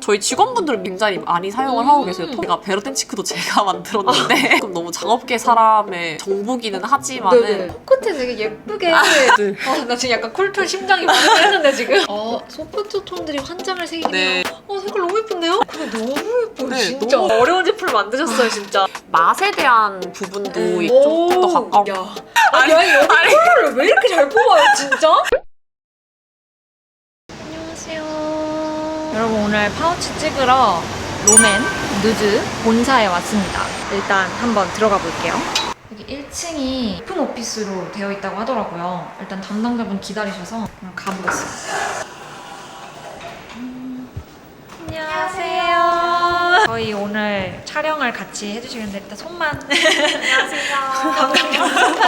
저희 직원분들은 굉장히 많이 사용을 하고 계세요. 제가 베로텐치크도 제가 만들었는데 좀 너무 작업계 사람의 정보기는 하지만은 네네. 끝에 되게 예쁘게. 나 지금 약간 쿨톤 심장이 많이 했는데 지금. 소프트 톤들이 환장을 새기네요. 색깔 너무 예쁜데요? 근데 너무 예뻐요, 네, 진짜. 너무 어려운 제품을 만드셨어요, 진짜. 맛에 대한 부분도 좀 더 가까운. 야. 아니, 여기 컬러를 왜 이렇게 잘 뽑아요, 진짜? 안녕하세요. 여러분, 오늘 파우치 찍으러 롬앤 누즈 본사에 왔습니다. 일단 한번 들어가 볼게요. 여기 1층이 오픈 오피스로 되어 있다고 하더라고요. 일단 담당자분 기다리셔서 그냥 가보겠습니다. 안녕하세요. 저희 오늘 촬영을 같이 해주시는데 일단 손만. 안녕하세요.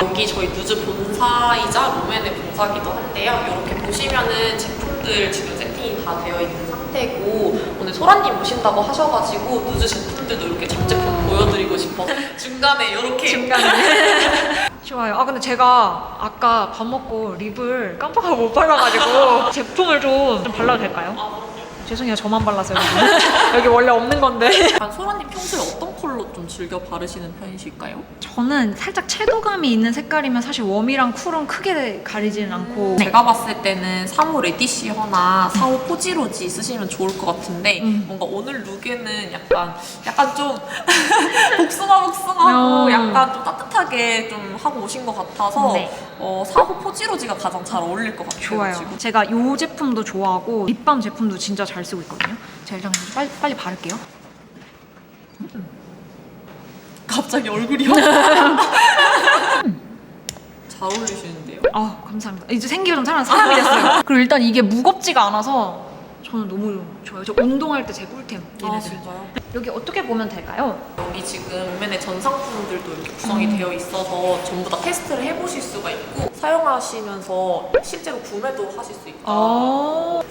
여기 저희 누즈 본사이자 롬앤의 본사기도 한데요. 이렇게 보시면은 제품들 지금 세팅이 다 되어 있는 상태고, 오늘 소라님 오신다고 하셔가지고 누즈 제품들도 이렇게 잡제품 보여드리고 싶어서 중간에 이렇게 좋아요. 근데 제가 아까 밥 먹고 립을 깜빡하고 못 발라가지고 제품을 좀 발라도 될까요? 죄송해요. 저만 발라서 여기 원래 없는 건데. 소라님 평소에 어떤 컬러 좀 즐겨 바르시는 편이실까요? 저는 살짝 채도감이 있는 색깔이면 사실 웜이랑 쿨은 크게 가리지는 않고. 제가 봤을 때는 3호 레디시어나 4호 포지로지 쓰시면 좋을 것 같은데 뭔가 오늘 룩에는 약간 좀 복숭아복숭하고 약간 좀 따뜻하게 좀 하고 오신 것 같아서 4호 포지로지가 가장 잘 어울릴 것 같아요. 좋아요. 지금. 제가 이 제품도 좋아하고 립밤 제품도 진짜 잘 쓰고 있거든요. 제가 일단 빨리 바를게요. 갑자기 얼굴이요? 잘 어울리시는데요? 감사합니다. 이제 생기가 좀 살아난 사람이 됐어요. 그리고 일단 이게 무겁지가 않아서 저는 너무 좋아요. 저 운동할 때 제 꿀템. 얘네들. 진짜요? 여기 어떻게 보면 될까요? 여기 지금 롬앤의 전 상품들도 이렇게 구성이 되어 있어서 전부 다 테스트를 해보실 수가 있고 사용하시면서 실제로 구매도 하실 수 있다.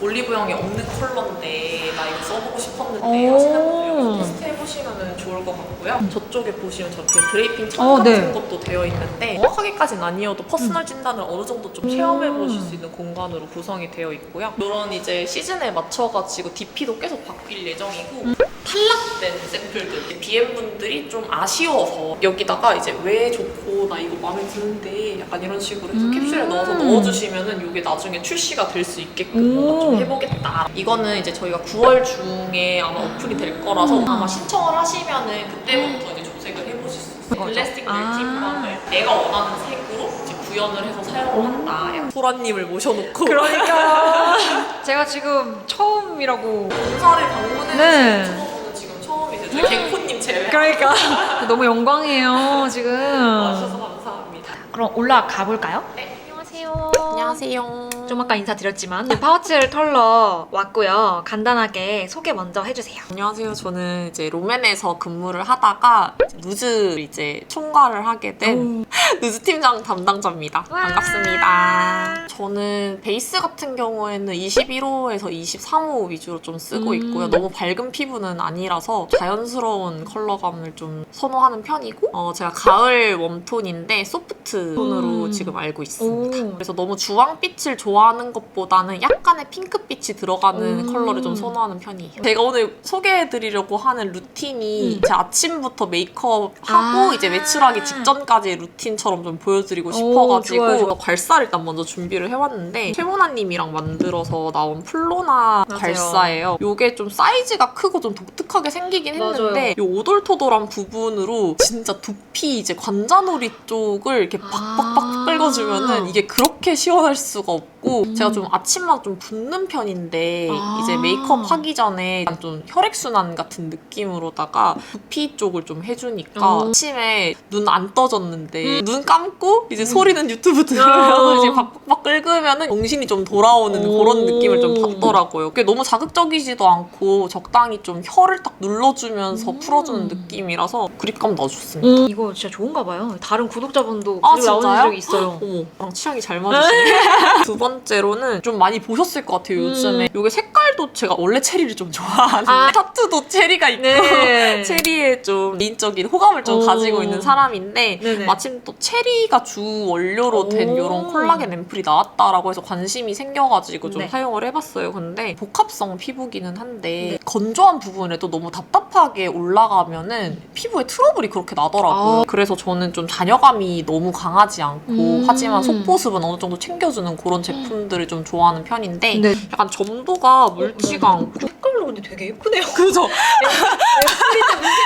올리브영에 없는 컬러인데 나 이거 써보고 싶었는데 하시는 분들 여기서 테스트해보시면 좋을 것 같고요. 저쪽에 보시면 저렇게 드레이핑 창 같은 것도 되어 있는데 정확하게까지는 아니어도 퍼스널 진단을 어느 정도 좀 체험해보실 수 있는 공간으로 구성이 되어 있고요. 이런 이제 시즌에 맞춰가지고 DP도 계속 바뀔 예정이고 탈락된 샘플들 BM분들이 좀 아쉬워서 여기다가 이제 왜 좋고 나 이거 마음에 드는데 약간 이런 식으로 해서 캡슐에 넣어서 넣어주시면은 이게 나중에 출시가 될 수 있게끔 뭔가 좀 해보겠다. 이거는 이제 저희가 9월 중에 아마 오픈이 될 거라서 아마 신청을 하시면은 그때부터 이제 조색을 해보실 수 있어요. 플라스틱 멜팅밤을 내가 원하는 색으로 이제 구현을 해서 사용을 한다. 소라님을 모셔놓고 그러니까요. 제가 지금 처음이라고. 본사를 방문해주시는 초보는 지금 처음이세요. 저희 갱코님 제외. 그러니까 너무 영광이에요 지금. 와주셔서 감사합니다. 그럼 올라가 볼까요? 네. 안녕하세요. 안녕하세요. 좀 아까 인사드렸지만 파우치를 털러 왔고요. 간단하게 소개 먼저 해주세요. 안녕하세요. 저는 이제 롬앤에서 근무를 하다가 누즈 이제 총괄을 하게 된 누즈 팀장 담당자입니다. 반갑습니다. 저는 베이스 같은 경우에는 21호에서 23호 위주로 좀 쓰고 있고요. 너무 밝은 피부는 아니라서 자연스러운 컬러감을 좀 선호하는 편이고 제가 가을 웜톤인데 소프트 톤으로 지금 알고 있습니다. 그래서 너무 주황빛을 좋아하는 것보다는 약간의 핑크빛이 들어가는 컬러를 좀 선호하는 편이에요. 제가 오늘 소개해드리려고 하는 루틴이 제 아침부터 메이크업하고 이제 외출하기 직전까지의 루틴처럼 좀 보여드리고 싶어가지고 좋아요. 괄사를 일단 먼저 준비를 해왔는데 최모나님이랑 만들어서 나온 플로나 괄사예요. 이게 좀 사이즈가 크고 좀 독특하게 생기긴 했는데 이 오돌토돌한 부분으로 진짜 두피 이제 관자놀이 쪽을 이렇게 박박박 긁어주면은 이게 그렇게 시원할 수가 없고 제가 좀 아침마다 좀 붓는 편인데 이제 메이크업 하기 전에 좀 혈액순환 같은 느낌으로다가 두피 쪽을 좀 해주니까 아침에 눈 안 떠졌는데 눈 감고 이제 소리는 유튜브 들으면서 이제 박박박 긁으면은 정신이 좀 돌아오는 그런 느낌을 좀 받더라고요. 그게 너무 자극적이지도 않고 적당히 좀 혀를 딱 눌러주면서 풀어주는 느낌이라서 그립감 넣어줬습니다. 이거 진짜 좋은가 봐요. 다른 구독자분도 아, 그리고 나오는 적이 있어요. 어머, 저랑 취향이 잘 맞으시네. 두 번째로는 좀 많이 보셨을 것 같아요, 요즘에. 이게 색깔도 제가 원래 체리를 좀 좋아하는데 타투도 체리가 있고 네. 체리에 좀 개인적인 호감을 좀 가지고 있는 사람인데 네네. 마침 또 체리가 주 원료로 된 이런 콜라겐 앰플이 나왔다라고 해서 관심이 생겨가지고 좀 네. 사용을 해봤어요. 근데 복합성 피부기는 한데 네. 건조한 부분에도 너무 답답하게 올라가면은 피부에 트러블이 그렇게 나더라고요. 그래서 저는 좀 잔여감이 너무 강하지 않고 하지만 속보습은 어느 정도 챙겨주는 그런 제품들을 좀 좋아하는 편인데 네. 약간 점도가 묽지가 않고 색깔로 근데 되게 예쁘네요. 그죠?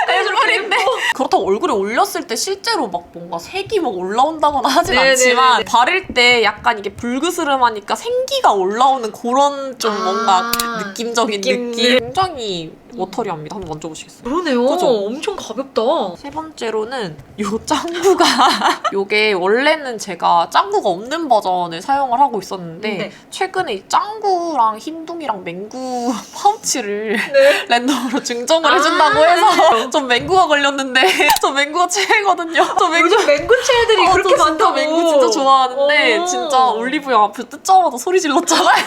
앰플인데 그렇다고 얼굴에 올렸을 때 실제로 막 뭔가 색이 막 올라온다거나 하진 네네네네. 않지만 바를 때 약간 이게 불그스름하니까 생기가 올라오는 그런 좀 뭔가 느낌적인 느낌 굉장히 워터리합니다. 한번 만져보시겠어요? 그러네요. 그죠? 엄청 가볍다. 세 번째로는 요 짱구가 요게 원래는 제가 짱구가 없는 버전을 사용을 하고 있었는데 네. 최근에 이 짱구랑 흰둥이랑 맹구 파우치를 네. 랜덤으로 증정을 해준다고 해서 좀 맹구가 걸렸는데 저 맹구가 최애거든요. 저 맹구 요즘 맹구체들이 그렇게 저 진짜 많다고. 맹구 진짜 좋아하는데 오. 진짜 올리브영 앞에 뜯자마자 소리 질렀잖아요.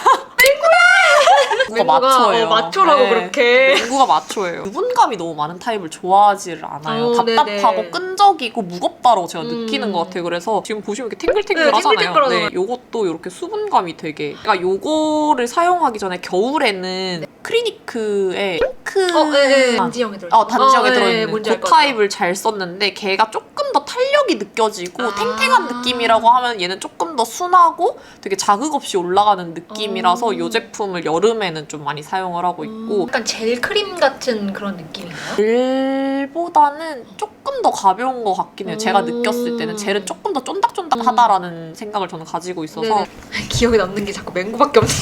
맹구가 마초예요. 마초라고 네. 그렇게. 맹구가 마초예요. 유분감이 너무 많은 타입을 좋아하지를 않아요. 답답하고 네네. 끈적이고 무겁다라고 제가 느끼는 것 같아요. 그래서 지금 보시면 이렇게 탱글탱글 네, 하잖아요. 탱글탱글하잖아요. 네, 요것도 이렇게 수분감이 되게. 그러니까 요거를 사용하기 전에 겨울에는 크리니크의 핑크 네. 단지형에 들어있는. 단지형에 네, 들어있는 뭔지 그 알 것 같아요. 타입을 잘 썼는데 걔가 조금 더 탄력이 느껴지고 탱탱한 느낌이라고 하면 얘는 조금 더 순하고 되게 자극 없이 올라가는 느낌이라서 이 제품을 여름에는 좀 많이 사용을 하고 있고 약간 젤 크림 같은 그런 느낌인가요? 젤보다는 조금 더 가벼운 것 같긴 해요. 제가 느꼈을 때는 젤은 조금 더 쫀득쫀득하다라는 생각을 저는 가지고 있어서 네네. 기억에 남는 게 자꾸 맹구밖에 없네.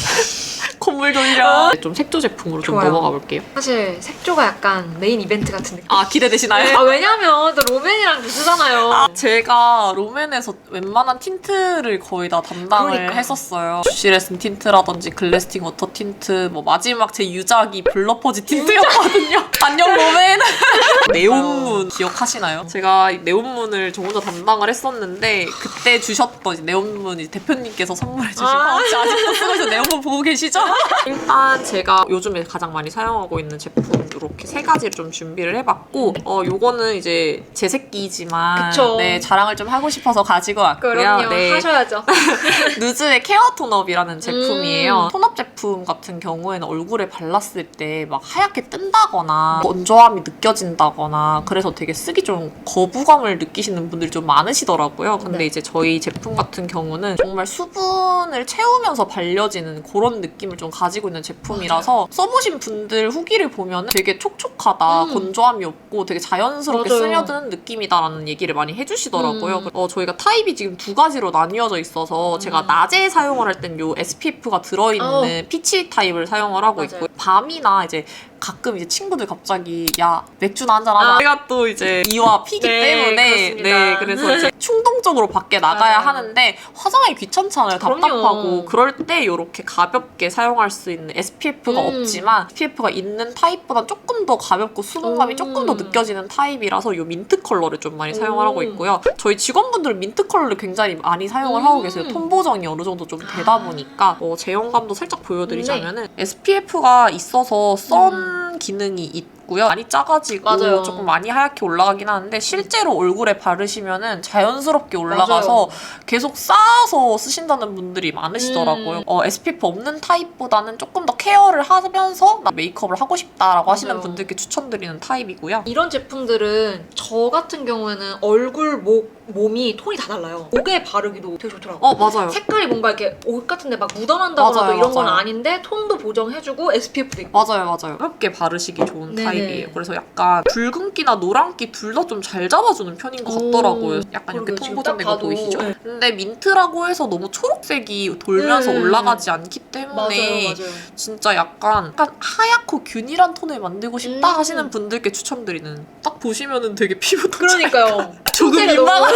콧물 돌려. 좀 색조 제품으로 좀 좋아요. 넘어가 볼게요. 사실 색조가 약간 메인 이벤트 같은 느낌. 아 기대되시나요? 왜냐면 또 로맨이랑 비슷하잖아요. 제가 롬앤에서 웬만한 틴트를 거의 다 담당을 그러니까. 했었어요. 슈시레슨 틴트라든지 글래스팅 워터 틴트, 뭐 마지막 제 유작이 블러퍼지 틴트였거든요. 안녕 롬앤! 네온문 기억하시나요? 제가 이 네온문을 저 혼자 담당을 했었는데 그때 주셨던 네온문 대표님께서 선물해 주신 파우치 아직도 쓰고 있어요. 네온문 보고 계시죠? 일단 제가 요즘에 가장 많이 사용하고 있는 제품 이렇게 세 가지를 좀 준비를 해봤고 요거는 이제 제 새끼이지만 그쵸. 네, 자랑을 좀 하고 싶어서 가지고 왔고요. 그럼요. 네. 하셔야죠. 누즈의 케어 톤업이라는 제품이에요. 톤업 제품 같은 경우에는 얼굴에 발랐을 때 막 하얗게 뜬다거나 건조함이 느껴진다거나 그래서 되게 쓰기 좀 거부감을 느끼시는 분들이 좀 많으시더라고요. 근데 네. 이제 저희 제품 같은 경우는 정말 수분을 채우면서 발려지는 그런 느낌을 좀 가지고 있는 제품이라서 써보신 분들 후기를 보면 되게 촉촉하다, 건조함이 없고 되게 자연스럽게 맞아요. 스며드는 느낌이다라는 얘기를 많이 해주시더라고요. 저희가 타입이 지금 두 가지로 나뉘어져 있어서 제가 낮에 사용을 할 땐 요 SPF가 들어있는 피치 타입을 사용을 하고 맞아요. 있고 밤이나 이제 가끔 이제 친구들 갑자기 야 맥주나 한잔 하자. 제가 또 이제 이와 피기 네, 때문에 그렇습니다. 네 그래서 이제 충동적으로 밖에 나가야 맞아요. 하는데 화장하기 귀찮잖아요. 그럼요. 답답하고 그럴 때 이렇게 가볍게 사용할 수 있는 SPF가 없지만 SPF가 있는 타입보다 조금 더 가볍고 수분감이 조금 더 느껴지는 타입이라서 이 민트 컬러를 좀 많이 사용을 하고 있고요. 저희 직원분들은 민트 컬러를 굉장히 많이 사용을 하고 계세요. 톤 보정이 어느 정도 좀 되다 보니까 제형감도 살짝 보여드리자면은 SPF가 있어서 선 기능이 있고요. 많이 짜가지고 맞아요. 조금 많이 하얗게 올라가긴 하는데 실제로 얼굴에 바르시면은 자연스럽게 올라가서 맞아요. 계속 쌓아서 쓰신다는 분들이 많으시더라고요. SPF 없는 타입보다는 조금 더 케어를 하면서 나 메이크업을 하고 싶다라고 하시는 맞아요. 분들께 추천드리는 타입이고요. 이런 제품들은 저 같은 경우에는 얼굴, 몸이 톤이 다 달라요. 목에 바르기도 되게 좋더라고요. 맞아요. 색깔이 뭔가 이렇게 옷 같은데 막 묻어난다거나 맞아요, 이런 건 맞아요. 아닌데 톤도 보정해주고 SPF도 있고. 맞아요. 가볍게 바르시기 좋은 네네. 타입이에요. 그래서 약간 붉은기나 노란기 둘 다 좀 잘 잡아주는 편인 것 같더라고요. 약간 이렇게 그러게요. 톤 지금 보정된 딱 거 봐도. 보이시죠? 네. 근데 민트라고 해서 너무 초록색이 돌면서 올라가지 않기 때문에 맞아요. 진짜 약간 하얗고 균일한 톤을 만들고 싶다 하시는 분들께 추천드리는 딱 보시면은 되게 피부도 그러니까요. 조금 너무- 민망한.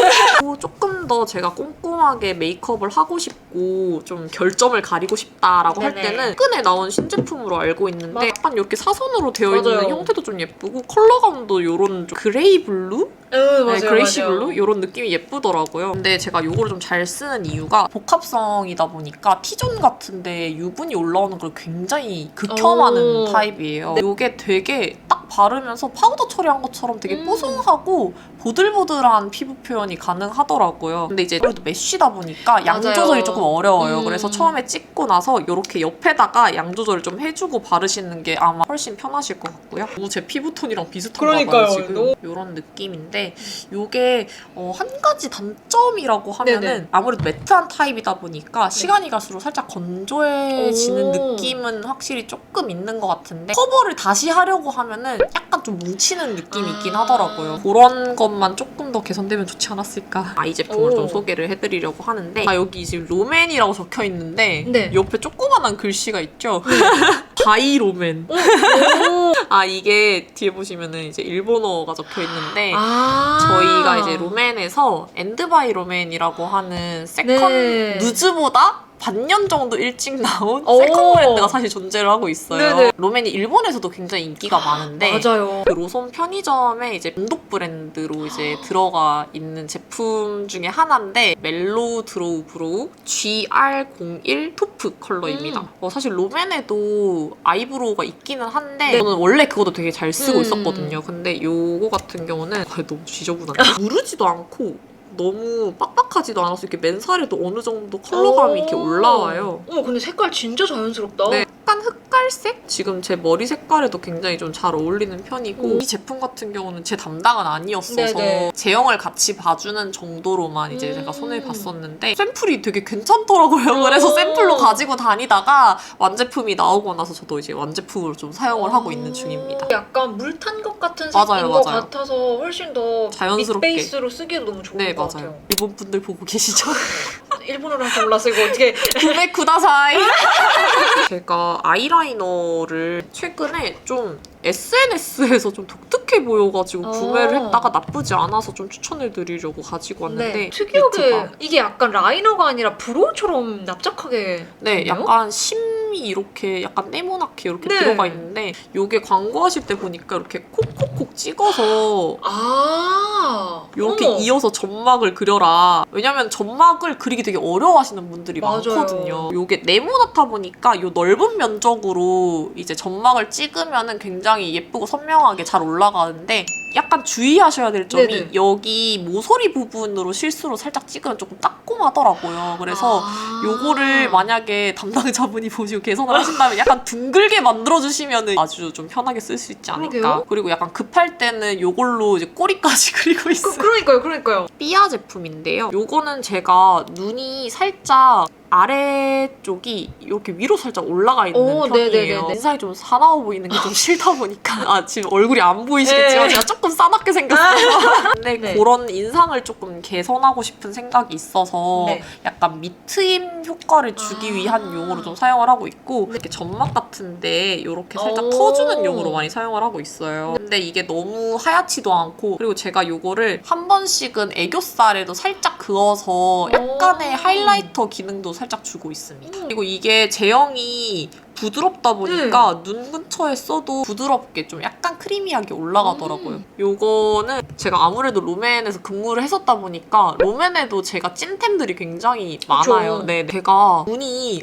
조금 더 제가 꼼꼼하게 메이크업을 하고 싶고 좀 결점을 가리고 싶다라고 할 네네. 때는 최근에 나온 신제품으로 알고 있는데 맞- 약간 이렇게 사선으로 되어 맞아요. 있는 형태도 좀 예쁘고 컬러감도 이런 좀 그레이 블루? 네, 그레이시 블루? 이런 느낌이 예쁘더라고요. 근데 제가 이거를 좀 잘 쓰는 이유가 복합성이다 보니까 T존 같은데 유분이 올라오는 걸 굉장히 극혐하는 오. 타입이에요. 이게 되게 딱 바르면서 파우더 처리한 것처럼 되게 뽀송하고 보들보들한 피부 표현이 가능하더라고요. 근데 이제 그래도 메쉬다 보니까 양 맞아요. 조절이 조금 어려워요. 음. 그래서 처음에 찍고 나서 이렇게 옆에다가 양 조절을 좀 해주고 바르시는 게 아마 훨씬 편하실 것 같고요. 너무 제 피부톤이랑 비슷한가 봐요, 그러니까요. 지금. 너무- 이런 느낌인데 이게 한 가지 단점이라고 하면은 네네. 아무래도 매트한 타입이다 보니까 시간이 갈수록 살짝 건조해지는 오. 느낌은 확실히 조금 있는 것 같은데 커버를 다시 하려고 하면은 약간 좀 뭉치는 느낌이 있긴 하더라고요. 그런 것만 조금 더 개선되면 좋지 않았을까. 이 제품을 오. 좀 소개를 해드리려고 하는데 여기 지금 로맨이라고 적혀 있는데 네. 옆에 조그만한 글씨가 있죠. 바이 로맨. 이게 뒤에 보시면은 이제 일본어가 적혀 있는데 저희가 이제 로맨에서 엔드바이 로맨이라고 하는 세컨 네. 누즈보다 반년 정도 일찍 나온 오. 세컨 브랜드가 사실 존재를 하고 있어요. 네네. 로맨이 일본에서도 굉장히 인기가 많은데 맞아요. 그 로손 편의점에 이제 단독 브랜드로 이제 들어가 있는 제품 중에 하나인데 멜로우 드로우 브로우 GR01 토프 컬러입니다. 사실 로맨에도 아이브로우가 있기는 한데 네. 저는 원래 그것도 되게 잘 쓰고 음. 있었거든요. 근데 요거 같은 경우는 너무 지저분한데 무르지도 않고 너무 빡빡하지도 않아서 이렇게 맨살에도 어느 정도 컬러감이 이렇게 올라와요. 어머 근데 색깔 진짜 자연스럽다. 네, 약간 흑갈색? 지금 제 머리 색깔에도 굉장히 좀 잘 어울리는 편이고 이 제품 같은 경우는 제 담당은 아니었어서 네네. 제형을 같이 봐주는 정도로만 이제 제가 손을 봤었는데 샘플이 되게 괜찮더라고요. 그래서 샘플로 가지고 다니다가 완제품이 나오고 나서 저도 이제 완제품으로 좀 사용을 하고 있는 중입니다. 약간 물 탄 것 같은 맞아요, 색인 것 맞아요. 같아서 훨씬 더 자연스럽게. 밑베이스로 쓰기에도 너무 좋은 네, 것 맞아요. 같아요. 일본 분들 보고 계시죠? 일본어를 할 줄 몰랐어 이거 어떻게 구매 쿠다사이. 제가 아이라이너를 최근에 좀 SNS에서 좀 독특해 보여가지고 구매를 했다가 나쁘지 않아서 좀 추천을 드리려고 가지고 왔는데 특이하게 니트가. 이게 약간 라이너가 아니라 브로우처럼 납작하게 네, 있네요? 약간 심이 이렇게 약간 네모나게 이렇게 네. 들어가 있는데 이게 광고하실 때 보니까 이렇게 콕콕콕 찍어서 이렇게 어머. 이어서 점막을 그려라. 왜냐면 점막을 그리기 되게 어려워하시는 분들이 맞아요. 많거든요. 이게 네모나다 보니까 이 넓은 면적으로 이제 점막을 찍으면은 굉장히 예쁘고 선명하게 잘 올라가는데 약간 주의하셔야 될 점이 네네. 여기 모서리 부분으로 실수로 살짝 찍으면 조금 따끔하더라고요. 그래서 요거를 만약에 담당자분이 보시고 개선을 하신다면 약간 둥글게 만들어주시면 아주 좀 편하게 쓸 수 있지 않을까. 그러게요. 그리고 약간 급할 때는 요걸로 이제 꼬리까지 그리고 있어요. 그러니까요. 삐아 제품인데요. 요거는 제가 눈이 살짝 아래쪽이 이렇게 위로 살짝 올라가 있는 오, 편이에요. 네네네네. 인상이 좀 사나워 보이는 게 좀 싫다 보니까 지금 얼굴이 안 보이시겠지만 네. 제가 조금 싸납게 생겼어요. 근데 네. 그런 인상을 조금 개선하고 싶은 생각이 있어서 네. 약간 밑트임 효과를 주기 위한 용으로 좀 사용을 하고 있고 이렇게 점막 같은데 이렇게 살짝 오. 터주는 용으로 많이 사용을 하고 있어요. 근데 이게 너무 하얗지도 않고 그리고 제가 요거를 한 번씩은 애교살에도 살짝 그어서 약간의 하이라이터 기능도 살짝 주고 있습니다. 그리고 이게 제형이 부드럽다 보니까 눈 근처에 써도 부드럽게 좀 약간 크리미하게 올라가더라고요. 요거는 제가 아무래도 롬앤에서 근무를 했었다 보니까 롬앤에도 제가 찐템들이 굉장히 많아요. 네, 제가 눈이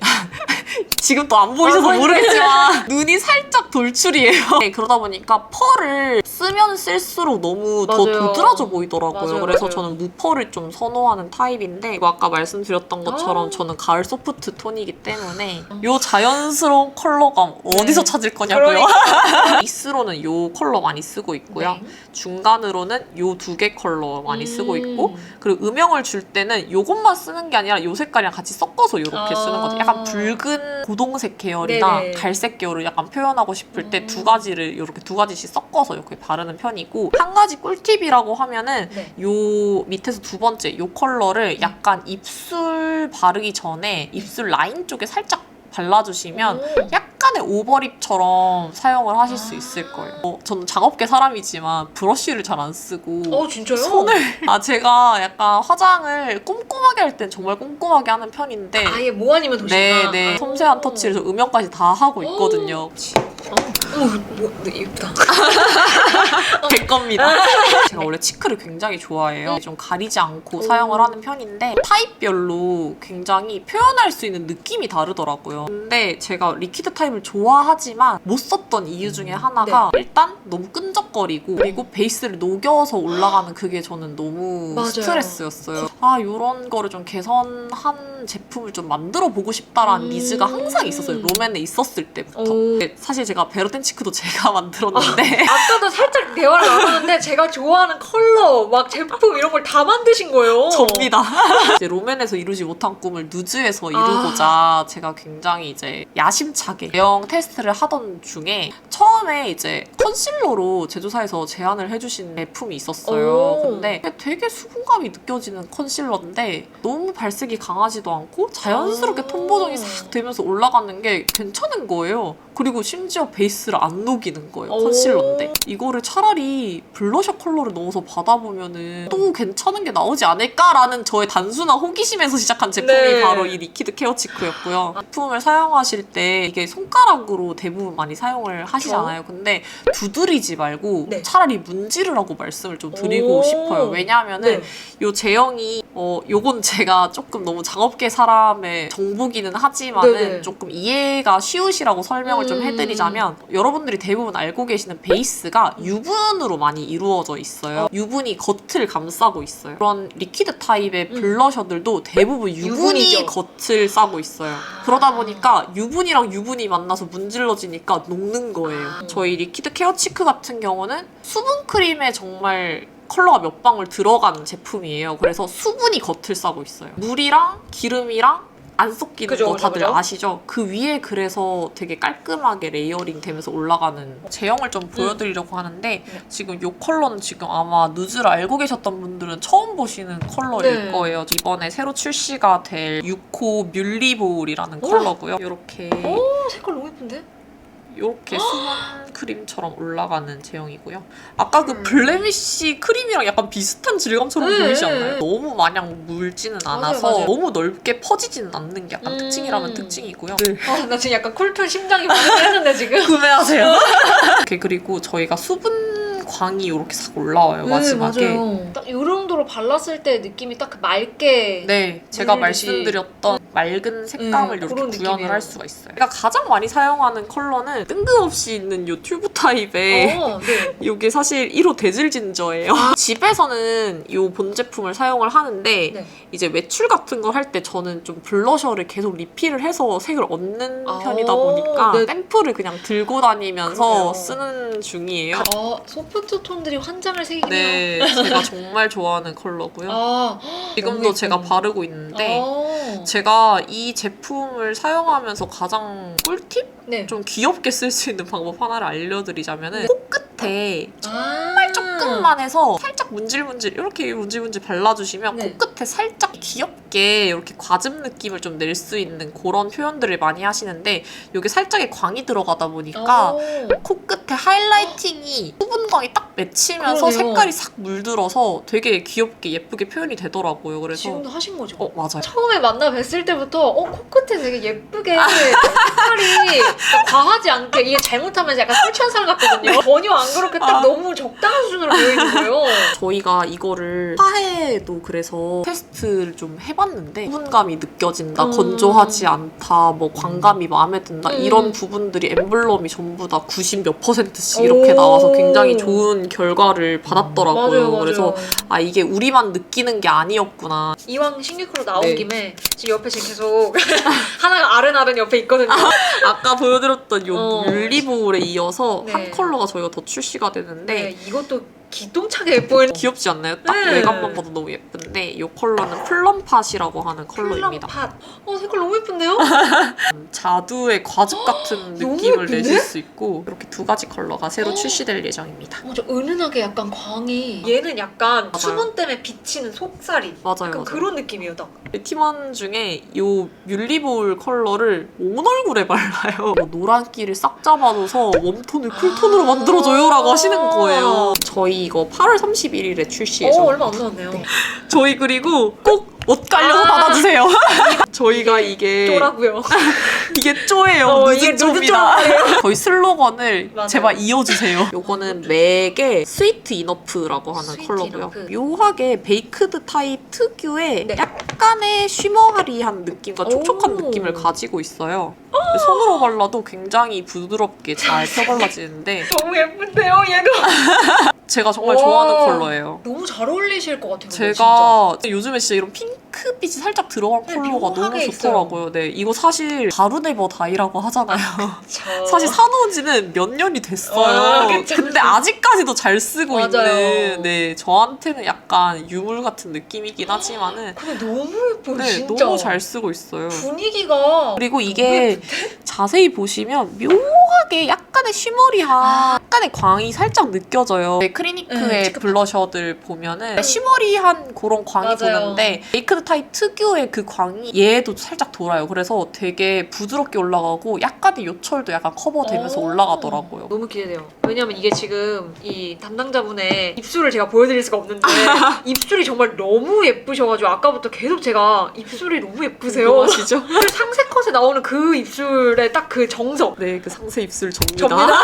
지금 또 안 보이셔서 모르겠지만 눈이 살짝 돌출이에요. 네, 그러다 보니까 펄을 쓰면 쓸수록 너무 더 맞아요. 도드라져 보이더라고요. 맞아요, 그래서 맞아요. 저는 무펄을 좀 선호하는 타입인데 이거 아까 말씀드렸던 것처럼 저는 가을 소프트 톤이기 때문에 요 자연스러운 컬러감 어디서 찾을 거냐고요? 베이스로는 요 컬러 많이 쓰고 있고요. 중간으로는 요 두 개 컬러 많이 쓰고 있고 그리고 음영을 줄 때는 요것만 쓰는 게 아니라 요 색깔이랑 같이 섞어서 이렇게 쓰는 거죠. 약간 붉은 고동색 계열이나 네네. 갈색 계열을 약간 표현하고 싶을 때 두 가지를 이렇게 두 가지씩 섞어서 이렇게 바르는 편이고 한 가지 꿀팁이라고 하면은 요 밑에서 두 번째 요 컬러를 약간 입술 바르기 전에 입술 라인 쪽에 살짝 발라주시면 약간의 오버립처럼 사용을 하실 수 있을 거예요. 저는 작업계 사람이지만 브러쉬를 잘 안 쓰고 진짜요? 제가 약간 화장을 꼼꼼하게 할 땐 정말 꼼꼼하게 하는 편인데 아예 뭐 아니면 도시나. 네. 섬세한 터치를 음영까지 다 하고 있거든요. 예쁘다. 제 겁니다. 제가 원래 치크를 굉장히 좋아해요. 좀 가리지 않고 사용을 하는 편인데 타입별로 굉장히 표현할 수 있는 느낌이 다르더라고요. 근데 제가 리퀴드 타입을 좋아하지만 못 썼던 이유 중에 하나가 일단 너무 끈적거리고 그리고 베이스를 녹여서 올라가는 그게 저는 너무 맞아요. 스트레스였어요. 이런 거를 좀 개선한 제품을 좀 만들어 보고 싶다라는 니즈가 항상 있었어요. 롬앤에 있었을 때부터. 사실 제가 베르텐 치크도 제가 만들었는데 아까도 살짝 대화를 나눴는데 제가 좋아하는 컬러, 막 제품 이런 걸 다 만드신 거예요. 접니다. 이제 롬앤에서 이루지 못한 꿈을 누즈에서 이루고자 제가 굉장히 이제 야심차게 대형 테스트를 하던 중에 처음에 이제 컨실러로 제조사에서 제안을 해주신 제품이 있었어요. 근데 되게 수분감이 느껴지는 컨실러인데 너무 발색이 강하지도 않고 자연스럽게 톤 보정이 싹 되면서 올라가는 게 괜찮은 거예요. 그리고 심지어 베이스를 안 녹이는 거예요. 컨실러인데. 이거를 차라리 블러셔 컬러를 넣어서 받아보면은 또 괜찮은 게 나오지 않을까라는 저의 단순한 호기심에서 시작한 제품이 바로 이 리퀴드 케어 치크였고요. 제품을 사용하실 때 이게 손가락으로 대부분 많이 사용을 하시잖아요. 근데 두드리지 말고 차라리 문지르라고 말씀을 좀 드리고 싶어요. 왜냐하면은 이 제형이 요건 제가 조금 너무 작업계 사람의 정보기는 하지만은 조금 이해가 쉬우시라고 설명을 좀 해드리자면 여러분들이 대부분 알고 계시는 베이스가 유분으로 많이 이루어져 있어요. 유분이 겉을 감싸고 있어요. 그런 리퀴드 타입의 블러셔들도 대부분 유분이 겉을 싸고 있어요. 그러다 보니까 유분이랑 유분이 만나서 문질러지니까 녹는 거예요. 저희 리퀴드 케어 치크 같은 경우는 수분 크림에 정말 컬러가 몇 방울 들어간 제품이에요. 그래서 수분이 겉을 싸고 있어요. 물이랑 기름이랑 안 섞이는 거 다들 아시죠? 그 위에 그래서 되게 깔끔하게 레이어링 되면서 올라가는 제형을 좀 보여드리려고 하는데 지금 이 컬러는 지금 아마 누즈를 알고 계셨던 분들은 처음 보시는 컬러일 거예요. 이번에 새로 출시가 될 6호 뮬리볼이라는 컬러고요. 이렇게 색깔 너무 예쁜데? 이렇게 수분 크림처럼 올라가는 제형이고요. 아까 그 블레미쉬 크림이랑 약간 비슷한 질감처럼 보이지 않나요? 너무 마냥 물지는 않아서 맞아요. 너무 넓게 퍼지지는 않는 게 약간 특징이라면 특징이고요. 나 지금 약간 쿨톤 심장이 막 지금. 구매하세요. 이렇게 그리고 저희가 수분 광이 이렇게 싹 올라와요. 마지막에. 맞아요. 딱 이 정도로 발랐을 때 느낌이 딱 맑게 제가 말씀드렸던 맑은 색감을 이렇게 구현을 할 수가 있어요. 제가 가장 많이 사용하는 컬러는 뜬금없이 있는 이 튜브 타입의 이게 사실 1호 데즐 진저예요. 집에서는 이 본 제품을 사용을 하는데 이제 외출 같은 걸 할 때 저는 좀 블러셔를 계속 리필을 해서 색을 얻는 편이다 보니까 샘플을 그냥 들고 다니면서 쓰는 중이에요. 소프트 톤들이 환장을 새기네요. 제가 정말 좋아하는 컬러고요. 지금도 제가 바르고 있는데 제가 이 제품을 사용하면서 가장 꿀팁? 좀 귀엽게 쓸 수 있는 방법 하나를 알려드리자면은 코끝에 정말 조금만 해서 살짝 문질문질 이렇게 문질문질 발라주시면 코끝에 살짝 귀엽게 이렇게 과즙 느낌을 좀 낼 수 있는 그런 표현들을 많이 하시는데 이게 살짝의 광이 들어가다 보니까 코끝에 하이라이팅이 수분광이 딱 맺히면서 색깔이 싹 물들어서 되게 귀엽게 예쁘게 표현이 되더라고요. 그래서 지금도 하신 거죠? 맞아요. 처음에 만나 뵀을 때부터 코끝에 되게 예쁘게 색깔이 과하지 않게 이게 잘못하면 약간 술 취한 사람 같거든요. 전혀 안 그렇게 딱 너무 적당한 수준으로 보이는 거예요. 저희가 이거를 화해도 그래서 테스트를 좀 해봤는데 수분감이 느껴진다, 건조하지 않다, 뭐 광감이 마음에 든다 이런 부분들이 엠블럼이 전부 다 90 몇 %씩 이렇게 나와서 굉장히 좋은 결과를 받았더라고요. 맞아요. 그래서 이게 우리만 느끼는 게 아니었구나. 이왕 신규크로 나온 김에 지금 옆에 지금 계속 하나가 아른아른 옆에 있거든요. 아까 보여드렸던 요 뮬리볼에 이어서 한 컬러가 저희가 더 출시가 되는데 이것도 기똥차게 예쁜 귀엽지 않나요? 딱 외관만 봐도 너무 예쁜데 이 컬러는 플럼팟이라고 하는 컬러입니다. 플럼팟. 색깔 너무 예쁜데요? 자두의 과즙 같은 느낌을 내실 수 있고 이렇게 두 가지 컬러가 새로 출시될 예정입니다. 저 은은하게 약간 광이 얘는 약간 수분 때문에 비치는 속살이 맞아요. 그런 느낌이에요. 딱 팀원 중에 이 뮬리볼 컬러를 온 얼굴에 발라요. 노란기를 싹 잡아줘서 웜톤을 쿨톤으로 만들어줘요 라고 하시는 거예요. 저희 이거 8월 31일에 출시해서 얼마 안 남았네요. 저희 그리고 꼭 옷 깔려서 받아주세요. 저희가 이게 쪼라고요. 이게 쪼예요. 이게 누드 누드 쪼입니다. 저희 슬로건을 맞아요. 제발 이어주세요. 요거는 맥의 스위트 이너프라고 하는 스위트 컬러고요. 이너프. 묘하게 베이크드 타입 특유의 네. 약간의 쉬머하리한 느낌과 촉촉한 오. 느낌을 가지고 있어요. 손으로 발라도 굉장히 부드럽게 잘 펴발라지는데 너무 예쁜데요, 얘도? 제가 정말 오. 좋아하는 컬러예요. 너무 잘 어울리실 것 같아요. 제가 요즘에 진짜 이런 핑크빛이 살짝 들어간 네, 컬러가 너무 묘하게 좋더라고요. 네, 이거 사실 바르네버 다이라고 하잖아요. 있죠. 사실 사놓은 지는 몇 년이 됐어요. 그쵸, 근데 그쵸. 아직까지도 잘 쓰고 맞아요. 있는 네, 저한테는 약간 유물 같은 느낌이긴 하지만은 근데 너무 예뻐, 네, 진짜. 너무 잘 쓰고 있어요. 분위기가 그리고 이게 자세히 보시면 묘하게 약간의 쉬머리한 약간의 광이 살짝 느껴져요. 네, 크리니크의 네, 지금 블러셔들 보면은 쉬머리한 그런 광이 맞아요. 도는데 베이크드 타입 특유의 그 광이 얘도 살짝 돌아요. 그래서 되게 부드럽게 올라가고 약간의 요철도 약간 커버되면서 오. 올라가더라고요. 너무 기대돼요. 왜냐면 이게 지금 이 담당자분의 입술을 제가 보여드릴 수가 없는데 입술이 정말 너무 예쁘셔가지고 아까부터 계속 제가 입술이 너무 예쁘세요. 궁금하시죠? 상세 컷에 나오는 그 입술의 딱 그 정석. 네, 그 상세 입술 접니다. 접니다.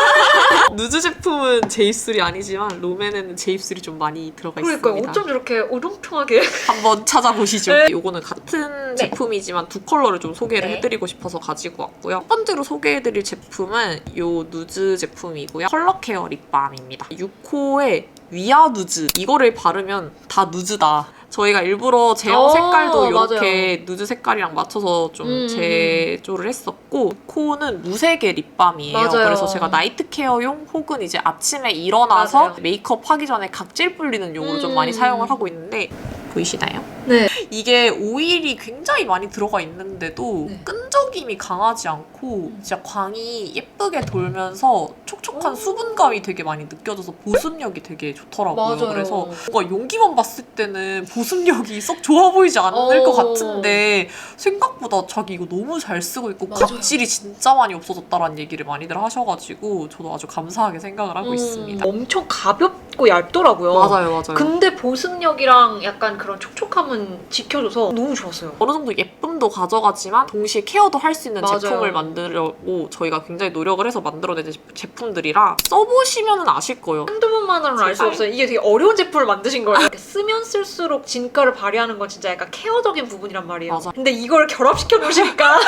누드 제품은 제 입술이 아니지만 롬앤에는 제 입술이 좀 많이 들어가 그러니까요. 있습니다. 어쩜 저렇게 우렁통하게. 한번 찾아보시죠. 네. 요거는 같은 네. 제품이지만 두 컬러를 좀 소개를 네. 해드리고 싶어서 가지고 왔고요. 첫 번째로 소개해드릴 제품은 요 누즈 제품이고요. 컬러 케어 립밤입니다. 6호의 위아 누즈. 이거를 바르면 다 누즈다. 저희가 일부러 제형 색깔도 이렇게 누즈 색깔이랑 맞춰서 좀 제조를 했었고 코는 무색의 립밤이에요. 맞아요. 그래서 제가 나이트 케어용 혹은 이제 아침에 일어나서 맞아요. 메이크업 하기 전에 각질 불리는 용으로 좀 많이 사용을 하고 있는데 보이시나요? 네. 이게 오일이 굉장히 많이 들어가 있는데도 네. 끈적임이 강하지 않고 진짜 광이 예쁘게 돌면서 촉촉한 오. 수분감이 되게 많이 느껴져서 보습력이 되게 좋더라고요. 맞아요. 그래서 뭔가 용기만 봤을 때는 보습력이 썩 좋아 보이지 않을 것 같은데 생각보다 자기 이거 너무 잘 쓰고 있고 맞아요. 각질이 진짜 많이 없어졌다라는 얘기를 많이들 하셔가지고 저도 아주 감사하게 생각을 하고 있습니다. 엄청 가볍고 얇더라고요. 맞아요, 맞아요. 근데 보습력이랑 약간 그런 촉촉함은 지켜줘서 너무 좋았어요. 어느 정도 예쁨도 가져가지만 동시에 케어도 할 수 있는 맞아요. 제품을 만들려고 저희가 굉장히 노력을 해서 만들어낸 제품들이라 써보시면 아실 거예요. 한두 번만으로는 알 수 없어요. 이게 되게 어려운 제품을 만드신 거예요. 이렇게 쓰면 쓸수록 진가를 발휘하는 건 진짜 약간 케어적인 부분이란 말이에요. 맞아. 근데 이걸 결합시켜 놓으시니까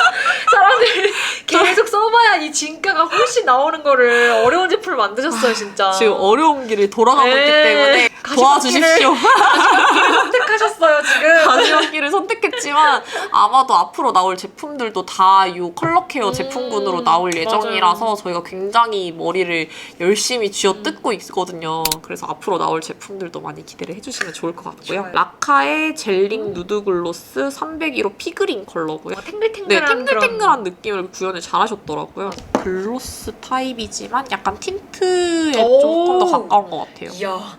사람들이 계속 써봐야 이 진가가 훨씬 나오는 거를 어려운 제품을 만드셨어요, 진짜. 지금 어려운 길을 돌아가고 있기 네. 때문에 도와주십시오. 선택하셨어요, 지금. 마지막 길을 선택했지만 아마도 앞으로 나올 제품들도 다 이 컬러 케어 제품군으로 나올 예정이라서 맞아요. 저희가 굉장히 머리를 열심히 쥐어뜯고 있거든요. 그래서 앞으로 나올 제품들도 많이 기대를 해주시면 좋을 것 같고요. 좋아요. 라카의 젤링 누드 글로스 301호 피그린 컬러고요. 네, 탱글탱글한 탱글탱글한 느낌을 구현을 잘하셨더라고요. 글로스 타입이지만 약간 틴트에 오. 조금 더 가까운 것 같아요. 이야.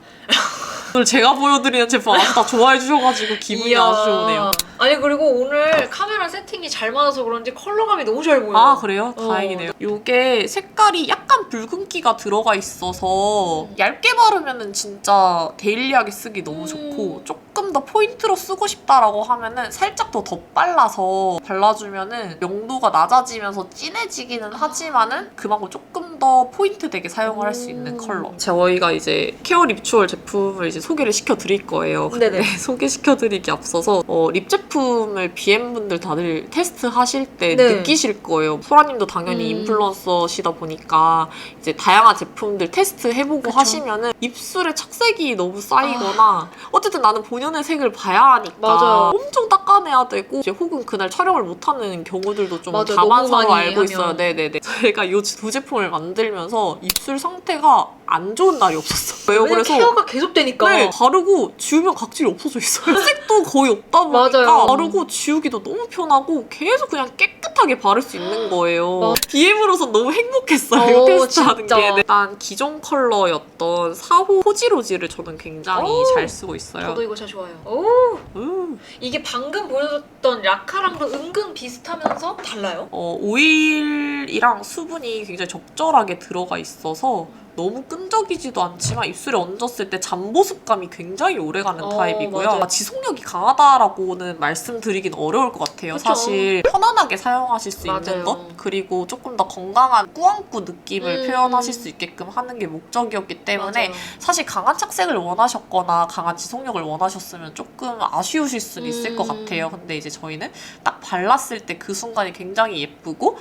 오늘 제가 보여드리는 제품 아주 다 좋아해 주셔가지고 기분이 이야. 아주 좋으네요. 아니 그리고 오늘 카메라 세팅이 잘 맞아서 그런지 컬러감이 너무 잘 보여요. 아 그래요? 다행이네요. 이게 색깔이 약간 붉은기가 들어가 있어서 얇게 바르면은 진짜 데일리하게 쓰기 너무 좋고 조금 더 포인트로 쓰고 싶다라고 하면은 살짝 더 덧발라서 발라주면은 명도가 낮아지면서 진해지기는 하지만은 그만큼 조금 더 포인트 되게 사용을 할 수 있는 컬러. 저희가 이제 케어 립추얼 제품을 이제 소개를 시켜드릴 거예요. 근데 네네. 소개시켜드리기 앞서서 립 제품을 BM분들 다들 테스트 하실 때 네. 느끼실 거예요. 소라님도 당연히 인플루언서시다 보니까 이제 다양한 제품들 테스트 해보고 그쵸. 하시면은 입술에 착색이 너무 쌓이거나 어쨌든 나는 본연의 색을 봐야 하니까 맞아요. 엄청 닦아내야 되고 이제 혹은 그날 촬영을 못하는 경우들도 좀 맞아요. 다반사로 너무 많이 알고 하면. 있어요. 네네네. 제가 이 두 제품을 만들면서 입술 상태가 안 좋은 날이 없었어요. 왜냐면 그래서 케어가 계속 되니까. 네, 바르고 지우면 각질이 없어져 있어요. 색도 거의 없다 보니까 맞아요. 바르고 지우기도 너무 편하고 계속 그냥 깨끗하게 바를 수 있는 거예요. DM으로서 너무 행복했어요. 이거 테스트하는 진짜. 게. 일단 기존 컬러였던 4호 포지로지를 저는 굉장히 오. 잘 쓰고 있어요. 저도 이거 진짜 좋아요. 오, 음. 이게 방금 보여줬던 라카랑도 은근 비슷하면서 달라요? 오일이랑 수분이 굉장히 적절하게 들어가 있어서 너무 끈적이지도 않지만 입술에 얹었을 때 잠보습감이 굉장히 오래가는 타입이고요. 맞아요. 지속력이 강하다라고는 말씀드리긴 어려울 것 같아요. 그쵸. 사실 편안하게 사용하실 수 맞아요. 있는 것, 그리고 조금 더 건강한 꾸안꾸 느낌을 표현하실 수 있게끔 하는 게 목적이었기 때문에 맞아요. 사실 강한 착색을 원하셨거나 강한 지속력을 원하셨으면 조금 아쉬우실 수는 있을 것 같아요. 근데 이제 저희는 딱 발랐을 때 그 순간이 굉장히 예쁘고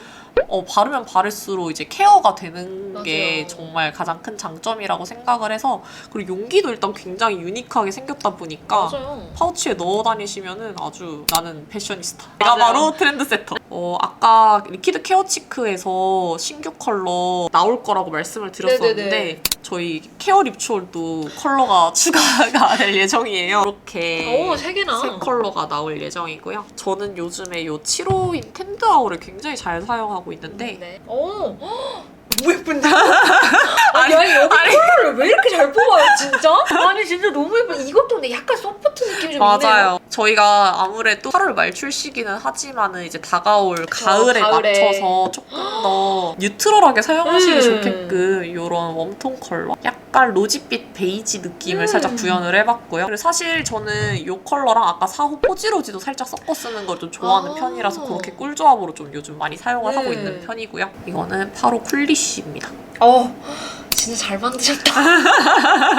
바르면 바를수록 이제 케어가 되는 게 맞아요. 정말 가장 큰 장점이라고 생각을 해서, 그리고 용기도 일단 굉장히 유니크하게 생겼다 보니까 맞아요. 파우치에 넣어 다니시면은 아주 나는 패셔니스타. 내가 맞아요. 바로 트렌드세터. 아까 리퀴드 케어 치크에서 신규 컬러 나올 거라고 말씀을 드렸었는데 네네네. 저희 케어 립초도 컬러가 추가가 될 예정이에요. 이렇게 오, 세 개나. 새 컬러가 나올 예정이고요. 저는 요즘에 이 7호인 텐드아울을 굉장히 잘 사용하고 있는데 네. 오, 너무 예쁜데? 아니, 여기 아니. 컬러를 왜 이렇게 잘 뽑아요, 진짜? 아니, 진짜 너무 예뻐. 이것도 근데 약간 소프트 느낌이 좀 있네요. 맞아요. 저희가 아무래도 8월 말출 시기는 하지만은 이제 다가올 가을에 가을에. 맞춰서 조금 더 뉴트럴하게 사용하시기 음. 좋게끔 이런 웜톤 컬러? 약간 로지빛 베이지 느낌을 살짝 구현을 해봤고요. 그리고 사실 저는 이 컬러랑 아까 4호 포지로지도 살짝 섞어 쓰는 걸 좀 좋아하는 아. 편이라서 그렇게 꿀조합으로 좀 요즘 많이 사용을 하고 네. 있는 편이고요. 이거는 8호 쿨리쉬입니다. 진짜 잘 만드셨다.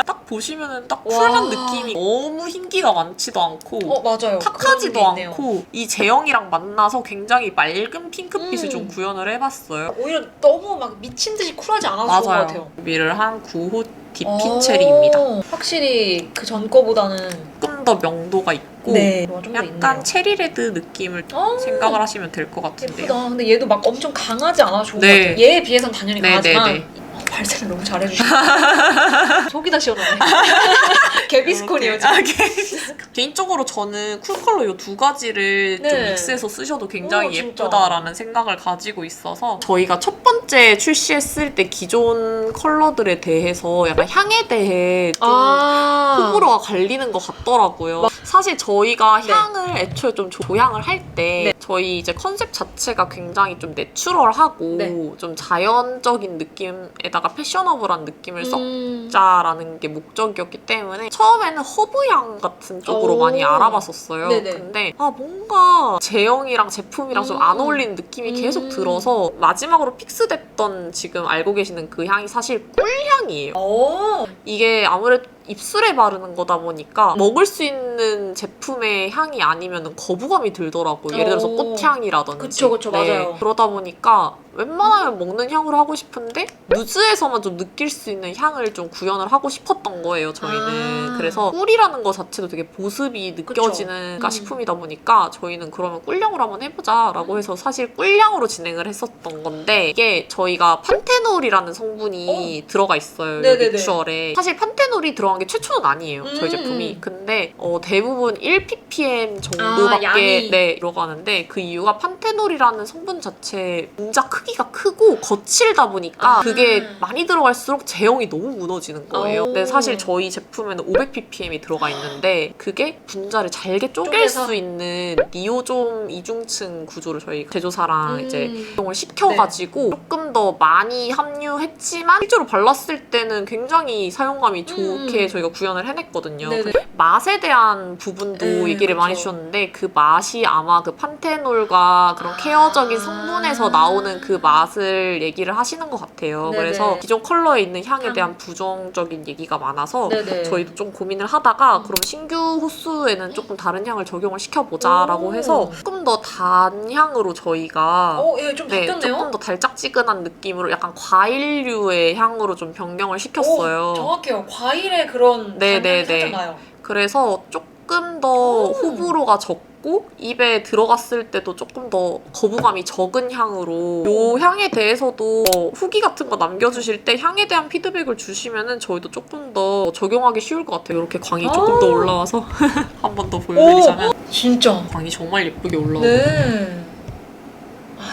딱 보시면은 딱 와. 쿨한 느낌이, 너무 흰기가 많지도 않고 맞아요. 탁하지도 그런 게 있네요. 않고 이 제형이랑 만나서 굉장히 맑은 핑크빛을 음. 좀 구현을 해봤어요. 오히려 너무 막 미친 듯이 쿨하지 않아서 좋은 것 맞아요. 같아요. 준비를 한 9호 딥핀 체리입니다. 확실히 그 전 거보다는 조금 더 명도가 있고 좀더 약간 있네요. 체리레드 느낌을 생각을 하시면 될 것 같은데요. 예쁘다. 근데 얘도 막 엄청 강하지 않아서 좋은 네. 것 같아요. 얘에 비해서는 당연히 네, 강하지만 네, 발색을 너무 잘해주시고 속이 다 시원하네. 개비스콘이에요 지금. 개인적으로 저는 쿨 컬러 이 두 가지를 좀 네. 믹스해서 쓰셔도 굉장히 진짜. 예쁘다라는 생각을 가지고 있어서 저희가 첫 번째 출시했을 때 기존 컬러들에 대해서 약간 향에 대해 좀 호불호가 갈리는 것 같더라고요. 사실 저희가 네. 향을 애초에 좀 조향을 할 때 저희 이제 컨셉 자체가 굉장히 좀 내추럴하고 네. 좀 자연적인 느낌에다가 패셔너블한 느낌을 음. 섞자라는 게 목적이었기 때문에 처음에는 허브향 같은 쪽으로 많이 알아봤었어요. 네네. 근데 뭔가 제형이랑 제품이랑 좀 안 어울리는 느낌이 계속 들어서 마지막으로 픽스됐던 지금 알고 계시는 그 향이 사실 꿀향이에요. 이게 아무래도 입술에 바르는 거다 보니까 먹을 수 있는 제품의 향이 아니면 거부감이 들더라고요. 예를 들어서 꽃향이라든지. 그쵸, 맞아요. 그러다 보니까 웬만하면 먹는 향으로 하고 싶은데 누즈에서만 좀 느낄 수 있는 향을 좀 구현을 하고 싶었던 거예요, 저희는. 그래서 꿀이라는 거 자체도 되게 보습이 느껴지는 식품이다 보니까 저희는 그러면 꿀향으로 한번 해보자라고 해서 사실 꿀향으로 진행을 했었던 건데, 이게 저희가 판테놀이라는 성분이 들어가 있어요, 네네네. 리추얼에. 사실 판테놀이 들어간 게 최초는 아니에요, 저희 제품이. 근데 대부분 1ppm 정도밖에 양이. 들어가는데, 그 이유가 판테놀이라는 성분 자체 분자 크기가 크고 거칠다 보니까 그게 많이 들어갈수록 제형이 너무 무너지는 거예요. 근데 사실 저희 제품에는 500ppm이 들어가 있는데 그게 분자를 잘게 쪼갤 수 있는 니오좀 이중층 구조를 저희 제조사랑 이제 이용을 시켜가지고 조금 더 많이 함유했지만 실제로 발랐을 때는 굉장히 사용감이 좋게 저희가 구현을 해냈거든요. 네네. 맛에 대한 부분도 얘기를 많이 주셨는데, 그 맛이 아마 그 판테놀과 그런 케어적인 성분에서 나오는 그 맛을 얘기를 하시는 것 같아요. 네네. 그래서 기존 컬러에 있는 향에 대한 부정적인 얘기가 많아서 네네. 저희도 좀 고민을 하다가 그럼 신규 호수에는 조금 다른 향을 적용을 시켜보자라고 해서 조금 더 단향으로 저희가 좀 네, 바뀌었네요. 조금 더 달짝지근한 느낌으로 약간 과일류의 향으로 좀 변경을 시켰어요. 정확해요. 과일의 그런 네네네. 단향이 살짝 나요. 그래서 조금 조금 더 호불호가 적고 입에 들어갔을 때도 조금 더 거부감이 적은 향으로 이 향에 대해서도 후기 같은 거 남겨주실 때 향에 대한 피드백을 주시면은 저희도 조금 더 적용하기 쉬울 것 같아요. 이렇게 광이 조금 더 올라와서 한 번 더 보여드리자면 진짜. 광이 정말 예쁘게 올라오고 네.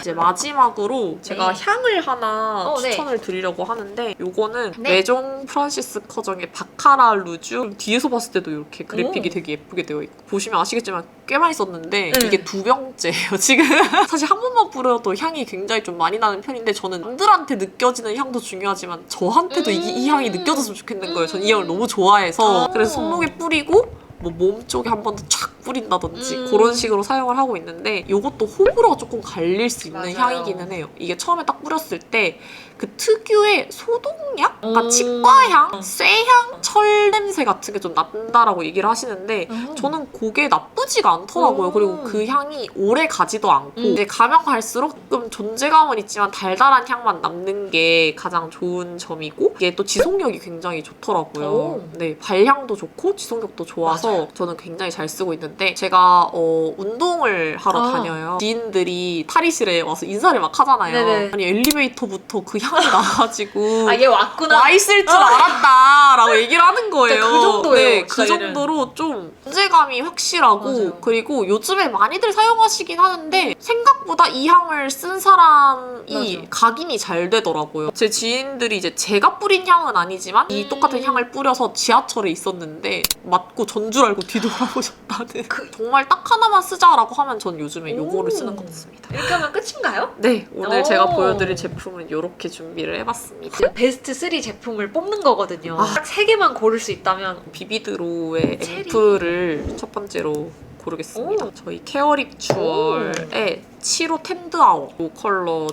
이제 마지막으로 제가 네. 향을 하나 네. 추천을 드리려고 하는데 요거는 네. 메종 프란시스 커정의 바카라 루주. 뒤에서 봤을 때도 이렇게 그래픽이 오. 되게 예쁘게 되어 있고 보시면 아시겠지만 꽤 많이 썼는데 네. 이게 2병째예요 지금. 사실 한 번만 뿌려도 향이 굉장히 좀 많이 나는 편인데 저는 남들한테 느껴지는 향도 중요하지만 저한테도 이 향이 느껴졌으면 좋겠는 거예요. 저는 이 향을 너무 좋아해서 그래서 손목에 뿌리고 뭐 몸 쪽에 한 번 더 촥 뿌린다든지 그런 식으로 사용을 하고 있는데 이것도 호불호가 조금 갈릴 수 있는 맞아요. 향이기는 해요. 이게 처음에 딱 뿌렸을 때 그 특유의 소독약? 약간 오. 치과향? 쇠향? 철 냄새 같은 게 좀 난다라고 얘기를 하시는데 저는 그게 나쁘지가 않더라고요. 오. 그리고 그 향이 오래 가지도 않고 이제 가면 갈수록 조금 존재감은 있지만 달달한 향만 남는 게 가장 좋은 점이고 이게 또 지속력이 굉장히 좋더라고요. 오. 네, 발향도 좋고 지속력도 좋아서 맞아요. 저는 굉장히 잘 쓰고 있는데 제가 운동을 하러 다녀요. 지인들이 탈의실에 와서 인사를 막 하잖아요. 네네. 아니 엘리베이터부터 그 향이 나가지고 아, 얘 왔구나. 와 있을 줄 알았다 라고 얘기를 하는 거예요. 진짜 그 정도예요, 네, 그 진짜 얘는. 정도로 좀 존재감이 확실하고 맞아요. 그리고 요즘에 많이들 사용하시긴 하는데 생각보다 이 향을 쓴 사람이 맞아요. 각인이 잘 되더라고요. 제 지인들이 이제 제가 뿌린 향은 아니지만 이 똑같은 향을 뿌려서 지하철에 있었는데 맞고 전 줄 알고 뒤돌아보셨다는. 정말 딱 하나만 쓰자라고 하면 전 요즘에 요거를 쓰는 것 같습니다. 이렇게 하면 끝인가요? 네, 오늘 오. 제가 보여드릴 제품은 이렇게 준비를 해봤습니다. 제가 베스트 3 제품을 뽑는 거거든요. 아. 딱 3개만 고를 수 있다면 비비드로의 체리. 앰플을 첫 번째로 고르겠습니다. 오. 저희 케어립 주얼의 7호 텐드아워 이 컬러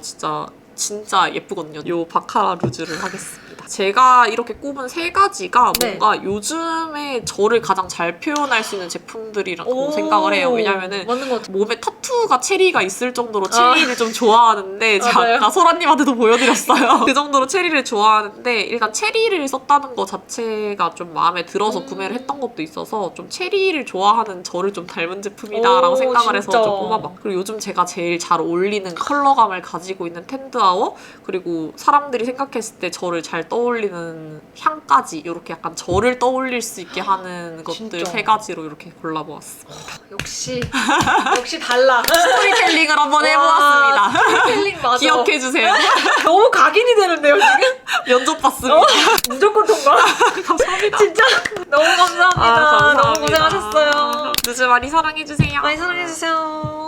진짜 예쁘거든요. 이 바카라 루즈를 하겠습니다. 제가 이렇게 꼽은 3가지가 네. 뭔가 요즘에 저를 가장 잘 표현할 수 있는 제품들이라고 오. 생각을 해요. 왜냐면은 맞는 것 같아요. 몸에 타투가 체리가 있을 정도로 체리를 좀 좋아하는데 제가 맞아요. 아까 소라님한테도 보여드렸어요. 그 정도로 체리를 좋아하는데 일단 체리를 썼다는 것 자체가 좀 마음에 들어서 구매를 했던 것도 있어서 좀 체리를 좋아하는 저를 좀 닮은 제품이다라고 오, 생각을 해서 진짜. 좀 뽑아봤고 그리고 요즘 제가 제일 잘 어울리는 컬러감을 가지고 있는 텐드아워 그리고 사람들이 생각했을 때 저를 잘 떠올리는 향까지 이렇게 약간 저를 떠올릴 수 있게 하는 것들 진짜. 3가지로 이렇게 골라보았습니다. 역시 달라. 스토리텔링을 한번 해보았습니다. 스토리텔링 맞아. 기억해주세요. 너무 각인이 되는데요 지금? 면접 봤습니다. 무조건 통과. 감사합니다. 진짜 너무 감사합니다. 감사합니다. 너무 고생하셨어요. 늦은 많이 사랑해주세요. 많이 사랑해주세요.